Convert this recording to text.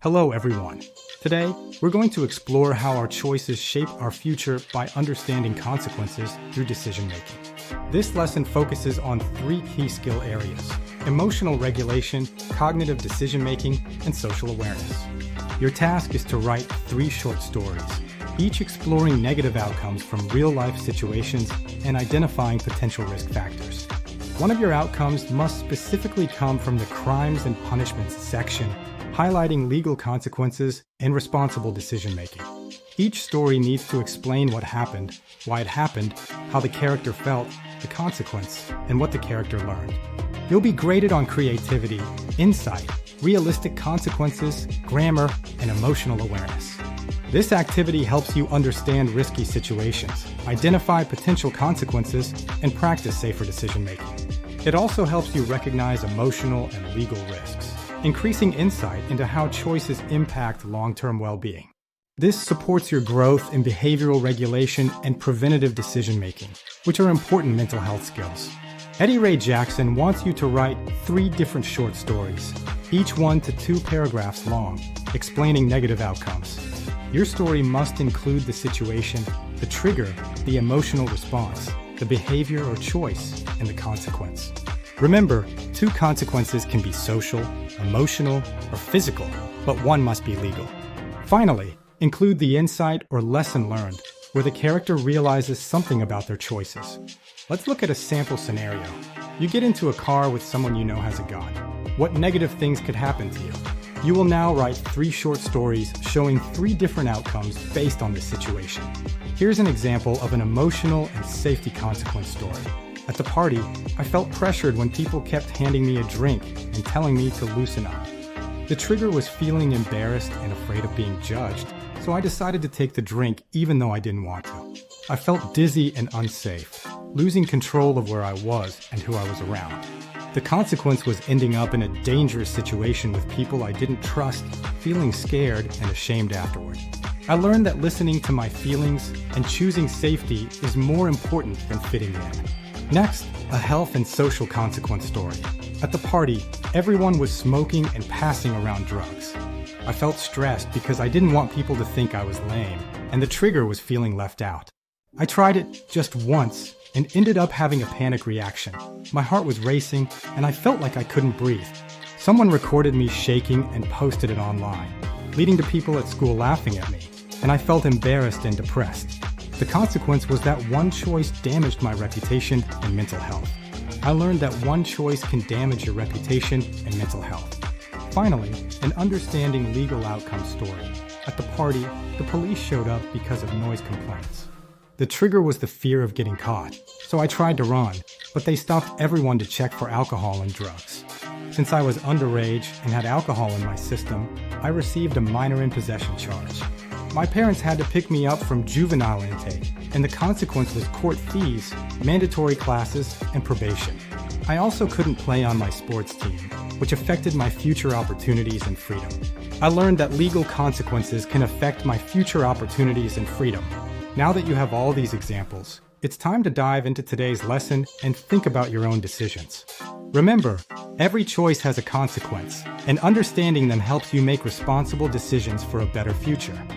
Hello, everyone. Today, we're going to explore how our choices shape our future by understanding consequences through decision-making. This lesson focuses on three key skill areas: emotional regulation, cognitive decision-making, and social awareness. Your task is to write 3 short stories, each exploring negative outcomes from real-life situations and identifying potential risk factors. One of your outcomes must specifically come from the crimes and punishments section, highlighting legal consequences and responsible decision-making. Each story needs to explain what happened, why it happened, how the character felt, the consequence, and what the character learned. You'll be graded on creativity, insight, realistic consequences, grammar, and emotional awareness. This activity helps you understand risky situations, identify potential consequences, and practice safer decision-making. It also helps you recognize emotional and legal risks, increasing insight into how choices impact long-term well-being. This supports your growth in behavioral regulation and preventative decision-making, which are important mental health skills. Eddie Ray Jackson wants you to write 3 different short stories, each 1 to 2 paragraphs long, explaining negative outcomes. Your story must include the situation, the trigger, the emotional response, the behavior or choice, and the consequence. Remember, 2 consequences can be social, emotional, or physical, but 1 must be legal. Finally, include the insight or lesson learned, where the character realizes something about their choices. Let's look at a sample scenario. You get into a car with someone you know has a gun. What negative things could happen to you? You will now write 3 short stories showing 3 different outcomes based on this situation. Here's an example of an emotional and safety consequence story. At the party, I felt pressured when people kept handing me a drink and telling me to loosen up. The trigger was feeling embarrassed and afraid of being judged, so I decided to take the drink even though I didn't want to. I felt dizzy and unsafe, losing control of where I was and who I was around. The consequence was ending up in a dangerous situation with people I didn't trust, feeling scared and ashamed afterward. I learned that listening to my feelings and choosing safety is more important than fitting in. Next, a health and social consequence story. At the party, everyone was smoking and passing around drugs. I felt stressed because I didn't want people to think I was lame, and the trigger was feeling left out. I tried it just once and ended up having a panic reaction. My heart was racing, and I felt like I couldn't breathe. Someone recorded me shaking and posted it online, leading to people at school laughing at me, and I felt embarrassed and depressed. The consequence was that one choice damaged my reputation and mental health. I learned that one choice can damage your reputation and mental health. Finally, an understanding legal outcome story. At the party, the police showed up because of noise complaints. The trigger was the fear of getting caught, so I tried to run, but they stopped everyone to check for alcohol and drugs. Since I was underage and had alcohol in my system, I received a minor in possession charge. My parents had to pick me up from juvenile intake, and the consequence was court fees, mandatory classes, and probation. I also couldn't play on my sports team, which affected my future opportunities and freedom. I learned that legal consequences can affect my future opportunities and freedom. Now that you have all these examples, it's time to dive into today's lesson and think about your own decisions. Remember, every choice has a consequence, and understanding them helps you make responsible decisions for a better future.